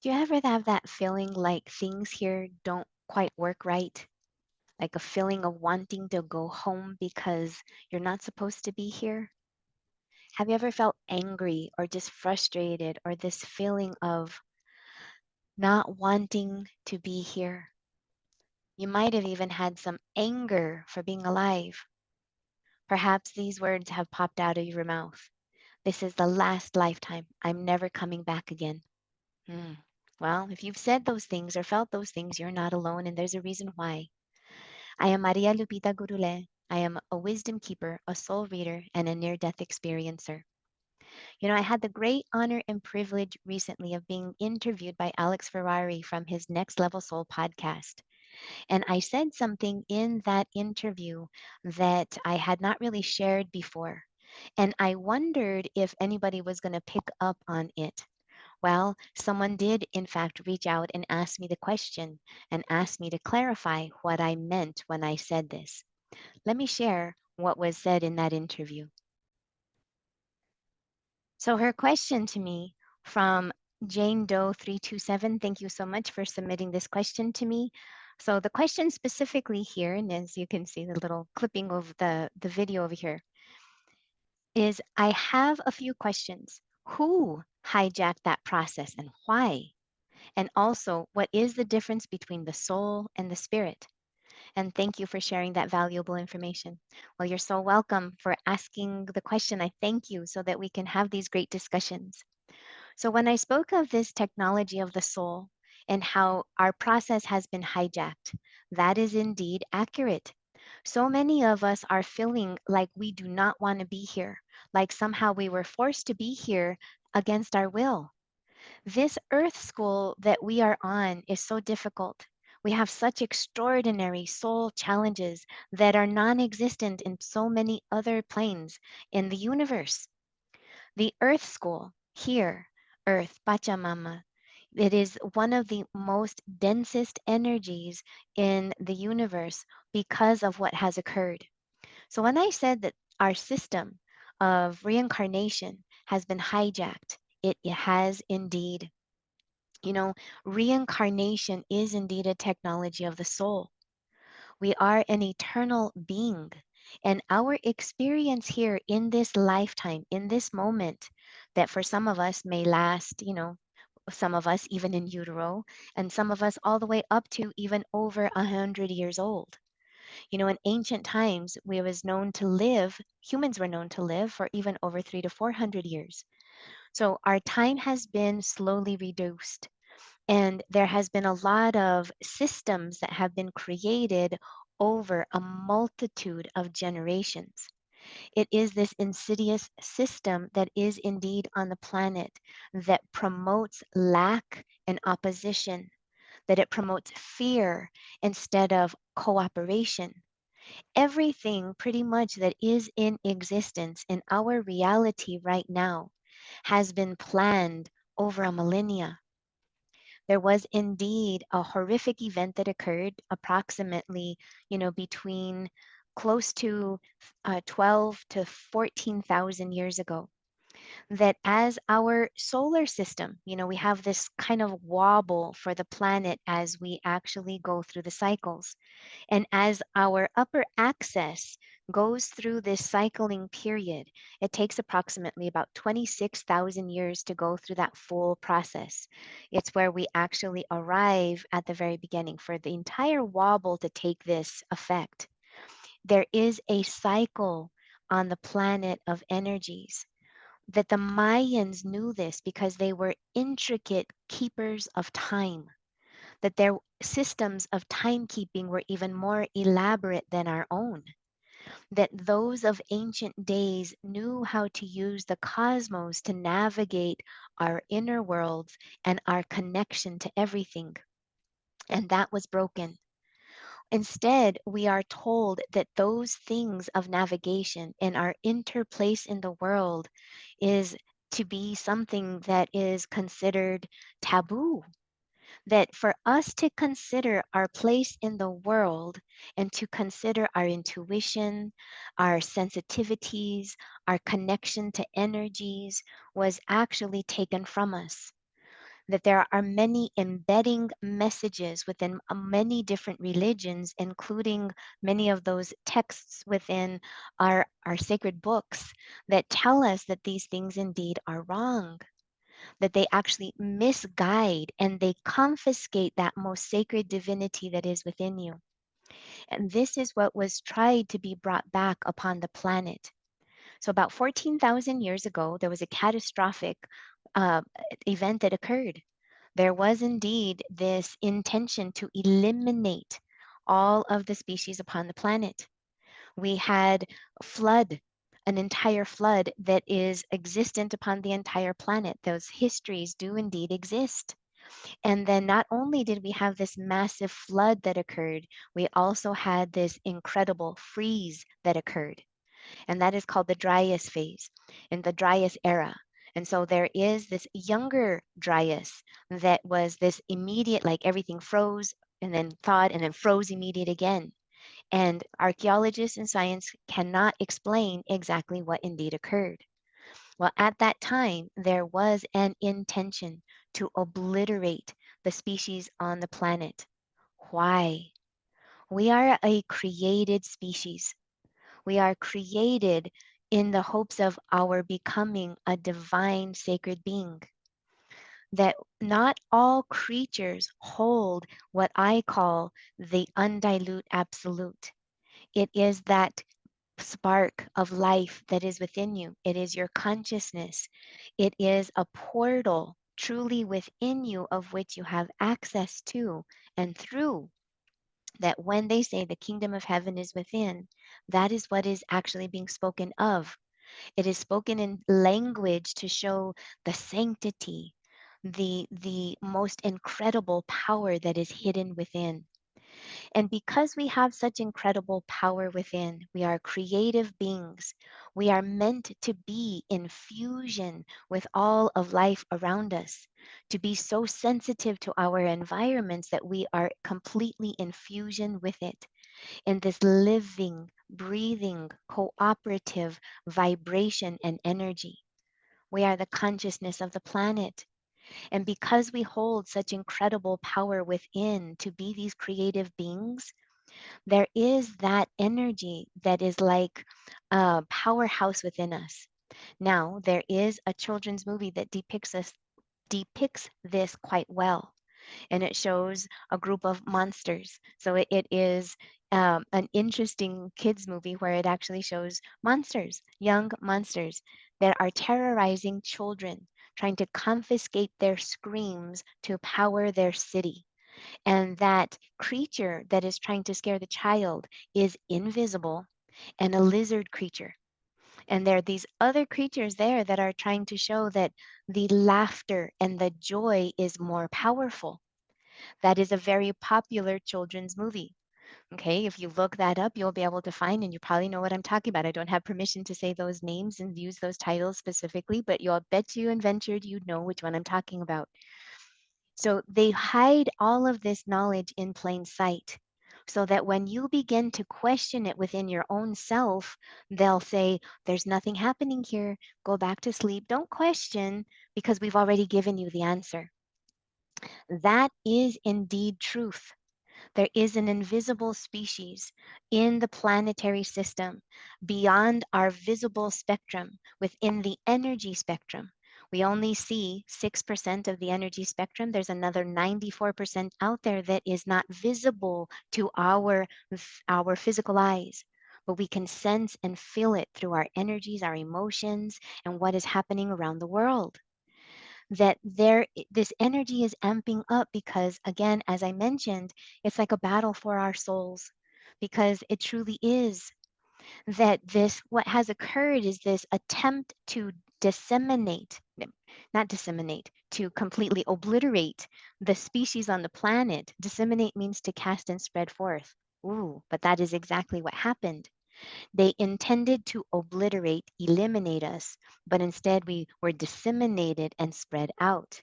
Do you ever have that feeling like things here don't quite work right? Like a feeling of wanting to go home because you're not supposed to be here? Have you ever felt angry or just frustrated or this feeling of not wanting to be here? You might have even had some anger for being alive. Perhaps these words have popped out of your mouth. This is the last lifetime. I'm never coming back again. Hmm. Well, if you've said those things or felt those things, you're not alone, and there's a reason why. I am Maria Lupita Gurule. I am a wisdom keeper, a soul reader, and a near death experiencer. You know, I had the great honor and privilege recently of being interviewed by Alex Ferarri from his Next Level Soul podcast. And I said something in that interview that I had not really shared before. And I wondered if anybody was going to pick up on it. Well, someone did, in fact, reach out and ask me the question and ask me to clarify what I meant when I said this. Let me share what was said in that interview. So, her question to me from Jane Doe 327, thank you so much for submitting this question to me. So, the question specifically here, and as you can see the little clipping of the video over here, is I have a few questions. Who hijacked that process and why? And also, what is the difference between the soul and the spirit? And thank you for sharing that valuable information. Well, you're so welcome for asking the question. I thank you so that we can have these great discussions. So, when I spoke of this technology of the soul and how our process has been hijacked, that is indeed accurate. So many of us are feeling like we do not want to be here, like somehow we were forced to be here against our will. This earth school that we are on is so difficult. We have such extraordinary soul challenges that are non existent in so many other planes in the universe. The earth school here, earth, Pachamama, it is one of the most densest energies in the universe because of what has occurred. So when I said that our system of reincarnation has been hijacked, it has indeed. You know, reincarnation is indeed a technology of the soul. We are an eternal being. And our experience here in this lifetime, in this moment, that for some of us may last, some of us even in utero, and some of us all the way up to even over 100 years old. You know, in ancient times, humans were known to live for even over 300 to 400 years. So our time has been slowly reduced. And there has been a lot of systems that have been created over a multitude of generations. It is this insidious system that is indeed on the planet that promotes lack and opposition, that it promotes fear instead of cooperation. Everything pretty much that is in existence in our reality right now has been planned over a millennia. There was indeed a horrific event that occurred approximately, between close to 12 to 14,000 years ago. That as our solar system, we have this kind of wobble for the planet as we actually go through the cycles. And as our upper axis goes through this cycling period, it takes approximately about 26,000 years to go through that full process. It's where we actually arrive at the very beginning for the entire wobble to take this effect. There is a cycle on the planet of energies that the Mayans knew this because they were intricate keepers of time, that their systems of timekeeping were even more elaborate than our own, that those of ancient days knew how to use the cosmos to navigate our inner worlds and our connection to everything. And that was broken. Instead, we are told that those things of navigation and our interplace in the world is to be something that is considered taboo, that for us to consider our place in the world and to consider our intuition, our sensitivities, our connection to energies was actually taken from us. that there are many embedding messages within many different religions, including many of those texts within our sacred books that tell us that these things indeed are wrong, that they actually misguide and they confiscate that most sacred divinity that is within you. And this is what was tried to be brought back upon the planet. So, about 14,000 years ago, there was a catastrophic uh, event that occurred. There was indeed this intention to eliminate all of the species upon the planet. We had a flood, an entire flood that is existent upon the entire planet. Those histories do indeed exist. And then not only did we have this massive flood that occurred, we also had this incredible freeze that occurred. And that is called the Dryas phase in the Dryas era. And so there is this younger Dryas that was this immediate, like everything froze and then thawed and then froze immediate again. And archaeologists and science cannot explain exactly what indeed occurred. Well, at that time, there was an intention to obliterate the species on the planet. Why? We are a created species. We are created in the hopes of our becoming a divine sacred being. That not all creatures hold what I call the undilute absolute. It is that spark of life that is within you. It is your consciousness. It is a portal truly within you of which you have access to and through. That when they say the kingdom of heaven is within, that is what is actually being spoken of. It is spoken in language to show the sanctity, the most incredible power that is hidden within. And because we have such incredible power within, we are creative beings. We are meant to be in fusion with all of life around us, to be so sensitive to our environments that we are completely in fusion with it, in this living, breathing, cooperative vibration and energy. We are the consciousness of the planet. And because we hold such incredible power within to be these creative beings, there is that energy that is like a powerhouse within us. Now, there is a children's movie that depicts this quite well, and it shows a group of monsters. So it is an interesting kids movie where it actually shows monsters, young monsters that are terrorizing children, trying to confiscate their screams to power their city. And that creature that is trying to scare the child is invisible and a lizard creature. And there are these other creatures there that are trying to show that the laughter and the joy is more powerful. That is a very popular children's movie. Okay, if you look that up, you'll be able to find, and you probably know what I'm talking about. I don't have permission to say those names and use those titles specifically, but you'll bet you and ventured you'd know which one I'm talking about. So they hide all of this knowledge in plain sight, so that when you begin to question it within your own self, they'll say, there's nothing happening here. Go back to sleep. Don't question because we've already given you the answer. That is indeed truth. There is an invisible species in the planetary system beyond our visible spectrum within the energy spectrum. We only see 6% of the energy spectrum. There's another 94% out there that is not visible to our physical eyes, but we can sense and feel it through our energies, our emotions, and what is happening around the world. That this energy is amping up because, again, as I mentioned, it's like a battle for our souls, because it truly is that this what has occurred is this attempt to disseminate, not disseminate, to completely obliterate the species on the planet. Disseminate means to cast and spread forth. Ooh, but that is exactly what happened. They intended to obliterate, eliminate us, but instead we were disseminated and spread out.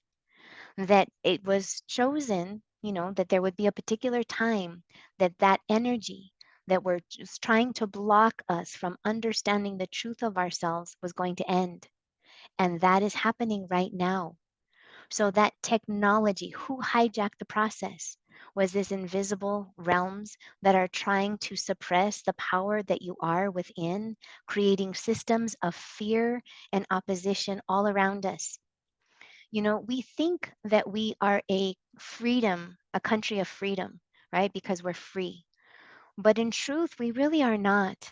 That it was chosen, that there would be a particular time that that energy that were just trying to block us from understanding the truth of ourselves was going to end. And that is happening right now. So that technology, who hijacked the process? Was this invisible realms that are trying to suppress the power that you are within, creating systems of fear and opposition all around us? We think that we are a country of freedom, right? Because we're free. But in truth, we really are not.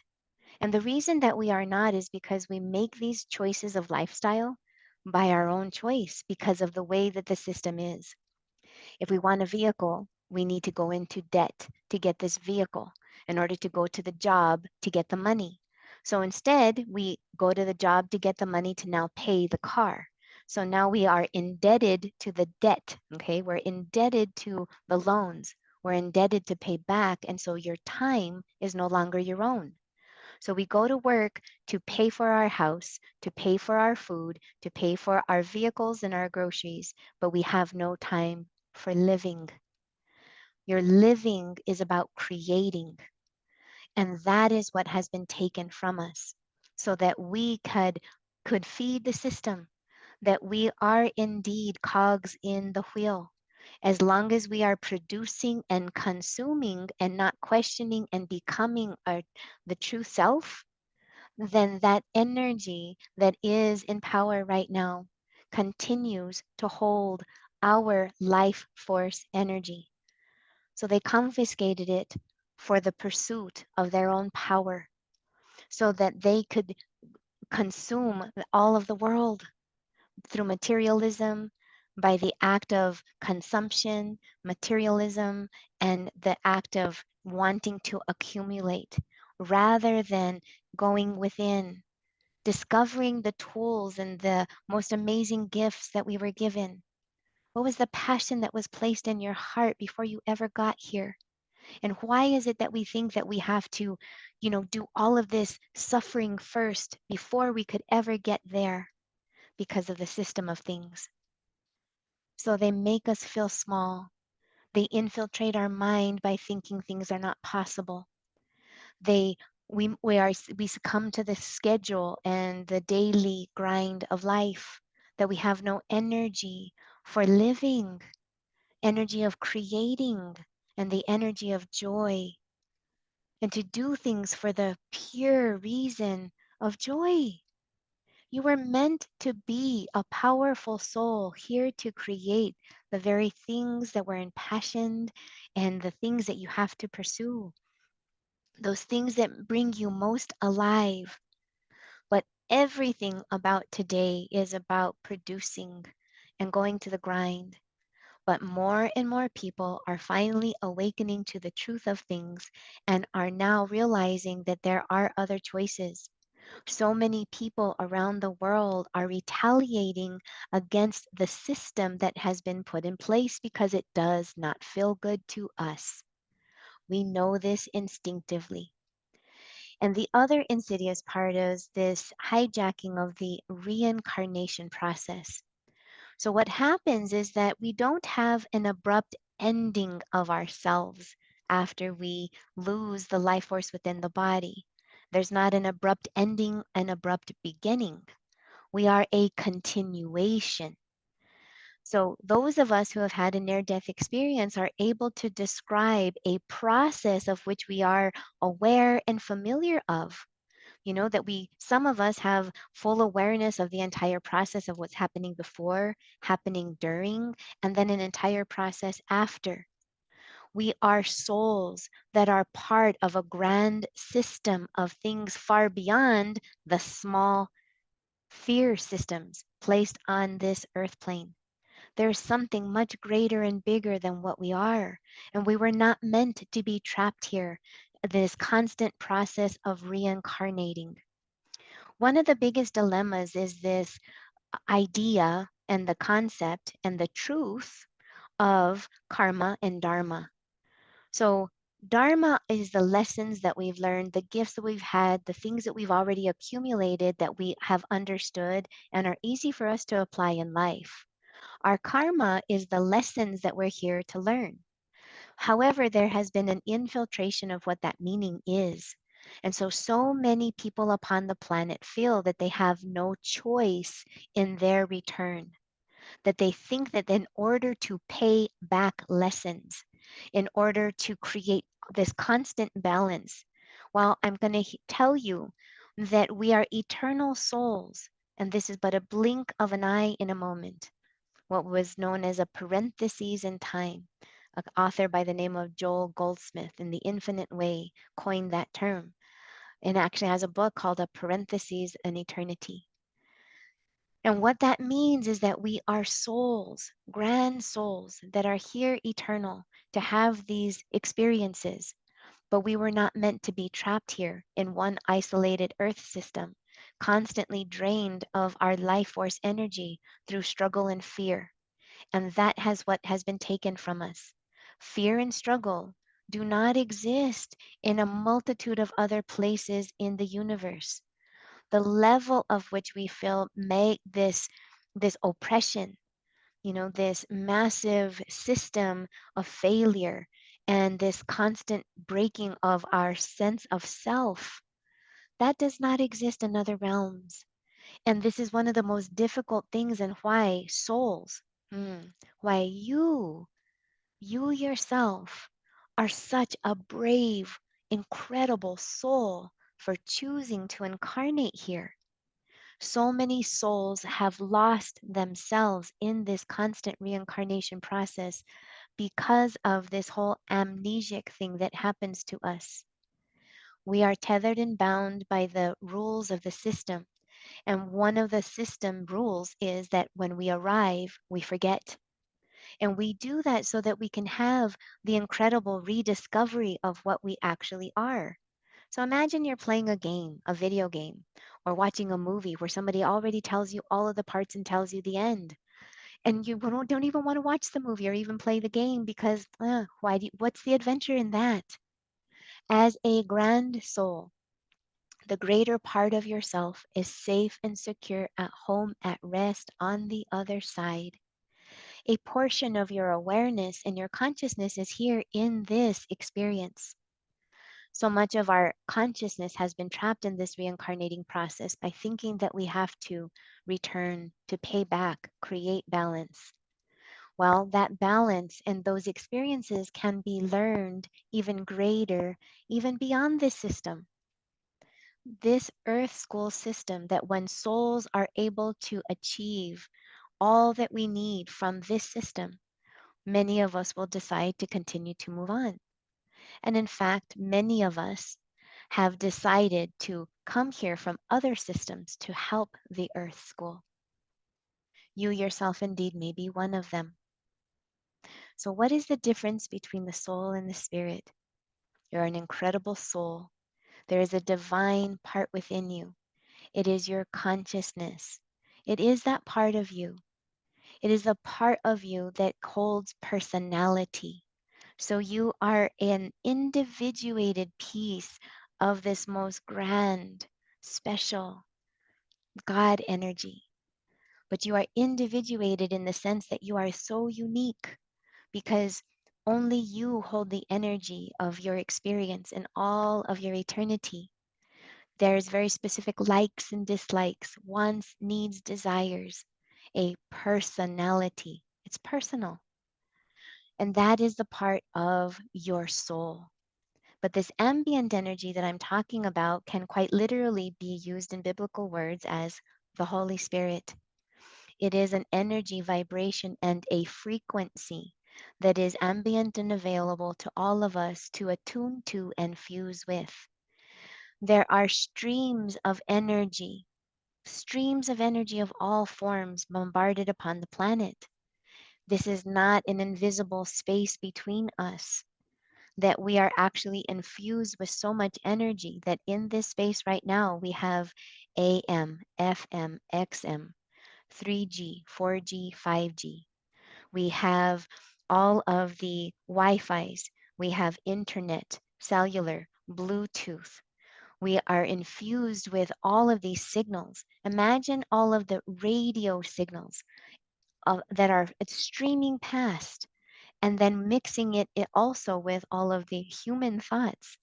And the reason that we are not is because we make these choices of lifestyle by our own choice because of the way that the system is. If we want a vehicle, we need to go into debt to get this vehicle in order to go to the job to get the money. So instead, we go to the job to get the money to now pay the car. So now we are indebted to the debt, okay? We're indebted to the loans. We're indebted to pay back. And so your time is no longer your own. So we go to work to pay for our house, to pay for our food, to pay for our vehicles and our groceries, but we have no time for living. Your living is about creating. And that is what has been taken from us so that we could feed the system, that we are indeed cogs in the wheel. As long as we are producing and consuming and not questioning and becoming the true self, then that energy that is in power right now continues to hold our life force energy. So they confiscated it for the pursuit of their own power so that they could consume all of the world through materialism, by the act of consumption, materialism, and the act of wanting to accumulate rather than going within, discovering the tools and the most amazing gifts that we were given. What was the passion that was placed in your heart before you ever got here? And why is it that we think that we have to, do all of this suffering first before we could ever get there because of the system of things? So they make us feel small. They infiltrate our mind by thinking things are not possible. They we succumb to the schedule and the daily grind of life, that we have no energy for living, energy of creating, and the energy of joy, and to do things for the pure reason of joy. You were meant to be a powerful soul here to create the very things that were impassioned and the things that you have to pursue, those things that bring you most alive. But everything about today is about producing and going to the grind. But more and more people are finally awakening to the truth of things and are now realizing that there are other choices. So many people around the world are retaliating against the system that has been put in place because it does not feel good to us. We know this instinctively. And the other insidious part is this hijacking of the reincarnation process. So, what happens is that we don't have an abrupt ending of ourselves after we lose the life force within the body. There's not an abrupt ending, an abrupt beginning. We are a continuation. So, those of us who have had a near death experience are able to describe a process of which we are aware and familiar of. That some of us have full awareness of the entire process of what's happening before, happening during, and then an entire process after. We are souls that are part of a grand system of things far beyond the small fear systems placed on this earth plane. There's something much greater and bigger than what we are, and we were not meant to be trapped here, this constant process of reincarnating. One of the biggest dilemmas is this idea and the concept and the truth of karma and dharma. So, dharma is the lessons that we've learned, the gifts that we've had, the things that we've already accumulated that we have understood and are easy for us to apply in life. Our karma is the lessons that we're here to learn. However, there has been an infiltration of what that meaning is. And so many people upon the planet feel that they have no choice in their return. that they think that in order to pay back lessons, in order to create this constant balance, well, I'm going to tell you that we are eternal souls, and this is but a blink of an eye in a moment. What was known as a parenthesis in time. An author by the name of Joel Goldsmith in The Infinite Way coined that term and actually has a book called A Parenthesis in Eternity. And what that means is that we are souls, grand souls that are here eternal to have these experiences, but we were not meant to be trapped here in one isolated earth system, constantly drained of our life force energy through struggle and fear. And that has what has been taken from us. Fear and struggle do not exist in a multitude of other places in the universe. The level of which we feel make this oppression, this massive system of failure and this constant breaking of our sense of self, that does not exist in other realms. And this is one of the most difficult things, and why souls, why you yourself are such a brave, incredible soul for choosing to incarnate here. So many souls have lost themselves in this constant reincarnation process because of this whole amnesic thing that happens to us. We are tethered and bound by the rules of the system. And one of the system rules is that when we arrive, we forget. And we do that so that we can have the incredible rediscovery of what we actually are. So imagine you're playing a game, a video game, or watching a movie where somebody already tells you all of the parts and tells you the end. And you don't even want to watch the movie or even play the game because what's the adventure in that? As a grand soul, the greater part of yourself is safe and secure at home at rest on the other side. A portion of your awareness and your consciousness is here in this experience. So much of our consciousness has been trapped in this reincarnating process by thinking that we have to return, to pay back, create balance. Well, that balance and those experiences can be learned even greater, even beyond this system. This earth school system, that when souls are able to achieve all that we need from this system, many of us will decide to continue to move on. And in fact, many of us have decided to come here from other systems to help the earth school. You yourself indeed may be one of them. So what is the difference between the soul and the spirit? You're an incredible soul. There is a divine part within you. It is your consciousness. It is that part of you. It is a part of you that holds personality. So you are an individuated piece of this most grand, special God energy. But you are individuated in the sense that you are so unique because only you hold the energy of your experience and all of your eternity. There's very specific likes and dislikes, wants, needs, desires, a personality. It's personal. And that is the part of your soul. But this ambient energy that I'm talking about can quite literally be used in biblical words as the Holy Spirit. It is an energy, vibration, and a frequency that is ambient and available to all of us to attune to and fuse with. There are streams of energy of all forms bombarded upon the planet. This is not an invisible space between us, that we are actually infused with so much energy that in this space right now we have AM, FM, XM, 3G, 4G, 5G. We have all of the Wi-Fis. We have internet, cellular, Bluetooth. We are infused with all of these signals. Imagine all of the radio signals that are streaming past and then mixing it also with all of the human thoughts.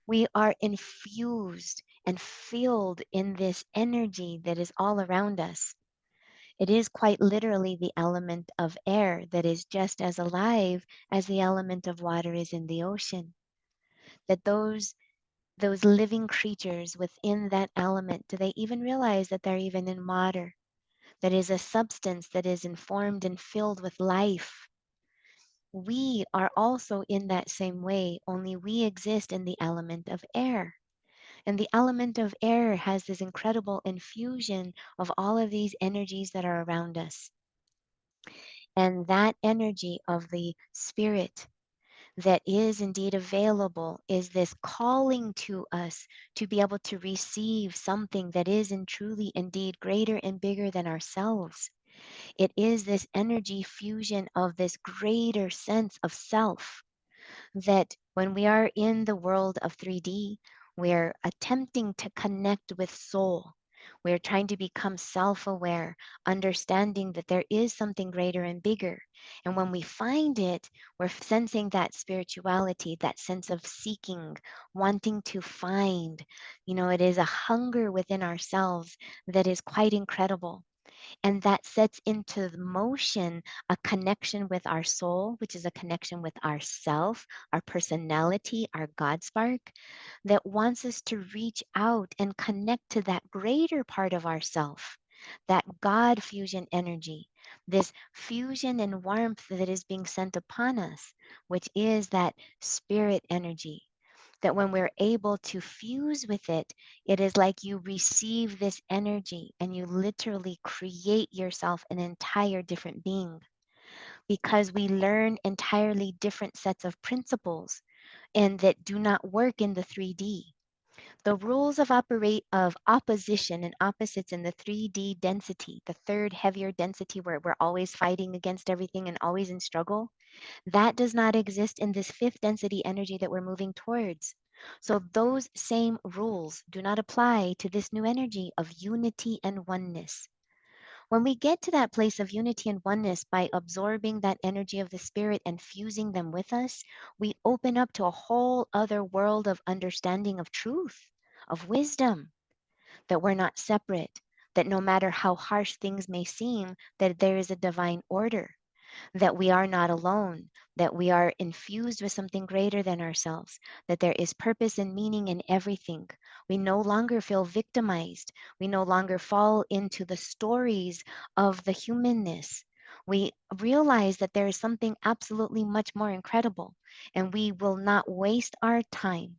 We are infused and filled in this energy that is all around us. It is quite literally the element of air that is just as alive as the element of water is in the ocean. That those living creatures within that element, do they even realize that they're even in water? That is a substance that is informed and filled with life. We are also in that same way, only we exist in the element of air. And the element of air has this incredible infusion of all of these energies that are around us. And that energy of the spirit that is indeed available is this calling to us to be able to receive something that is and truly indeed greater and bigger than ourselves. It is this energy fusion of this greater sense of self that when we are in the world of 3D, we're attempting to connect with soul. We're trying to become self aware, understanding that there is something greater and bigger. And when we find it, we're sensing that spirituality, that sense of seeking, wanting to find. You know, it is a hunger within ourselves that is quite incredible. And that sets into motion a connection with our soul, which is a connection with ourself, our personality, our God spark, that wants us to reach out and connect to that greater part of ourself, that God fusion energy, this fusion and warmth that is being sent upon us, which is that spirit energy, that when we're able to fuse with it, it is like you receive this energy and you literally create yourself an entire different being because we learn entirely different sets of principles and that do not work in the 3D. The rules of operate of opposition and opposites in the 3D density, the third heavier density where we're always fighting against everything and always in struggle, that does not exist in this fifth density energy that we're moving towards. So those same rules do not apply to this new energy of unity and oneness. When we get to that place of unity and oneness by absorbing that energy of the spirit and fusing them with us, we open up to a whole other world of understanding of truth, of wisdom, that we're not separate, that no matter how harsh things may seem, that there is a divine order, that we are not alone, that we are infused with something greater than ourselves, that there is purpose and meaning in everything. We no longer feel victimized. We no longer fall into the stories of the humanness. We realize that there is something absolutely much more incredible, and we will not waste our time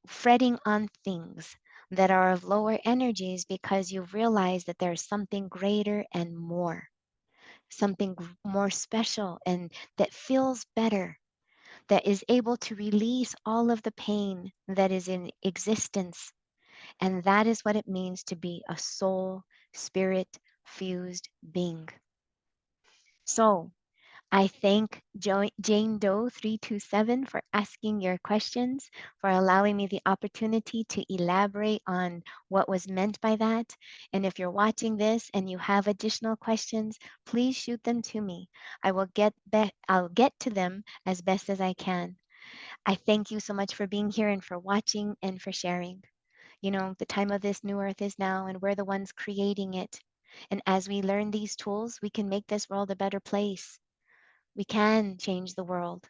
fretting on things that are of lower energies because you realize that there's something greater and more, something more special and that feels better, that is able to release all of the pain that is in existence. And that is what it means to be a soul, spirit fused being. So I thank Jane Doe 327 for asking your questions, for allowing me the opportunity to elaborate on what was meant by that. And if you're watching this and you have additional questions, please shoot them to me. I'll get to them as best as I can. I thank you so much for being here and for watching and for sharing. You know, the time of this new earth is now, and we're the ones creating it. And as we learn these tools, we can make this world a better place. We can change the world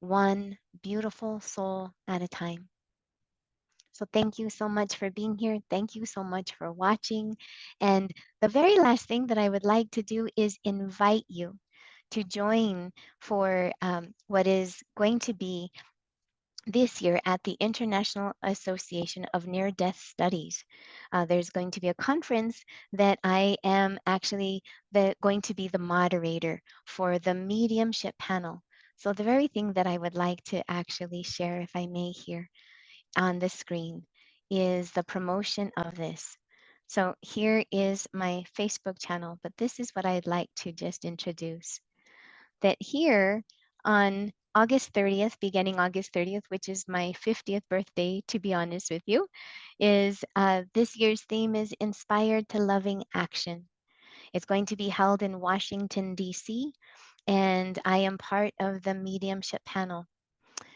one beautiful soul at a time. So thank you so much for being here. Thank you so much for watching. And the very last thing that I would like to do is invite you to join for what is going to be this year at the International Association of Near-Death Studies. There's going to be a conference that I am actually going to be the moderator for the mediumship panel. So the very thing that I would like to actually share, if I may, here on the screen is the promotion of this. So here is my Facebook channel, but this is what I'd like to just introduce, that here on August 30th, beginning August 30th, which is my 50th birthday, to be honest with you, is this year's theme is Inspired to Loving Action. It's going to be held in Washington, D.C., and I am part of the mediumship panel.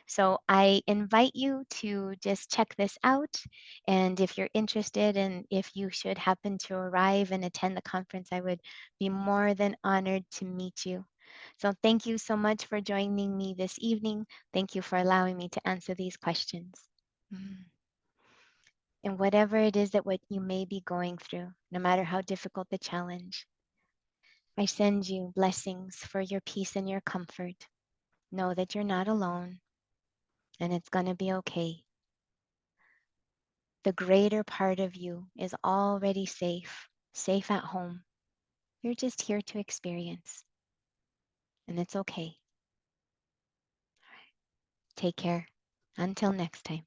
So I invite you to just check this out. And if you're interested and if you should happen to arrive and attend the conference, I would be more than honored to meet you. So thank you so much for joining me this evening. Thank you for allowing me to answer these questions. Mm. And whatever it is that what you may be going through, no matter how difficult the challenge, I send you blessings for your peace and your comfort. Know that you're not alone and it's going to be okay. The greater part of you is already safe, safe at home. You're just here to experience, and it's okay. Take care. Until next time.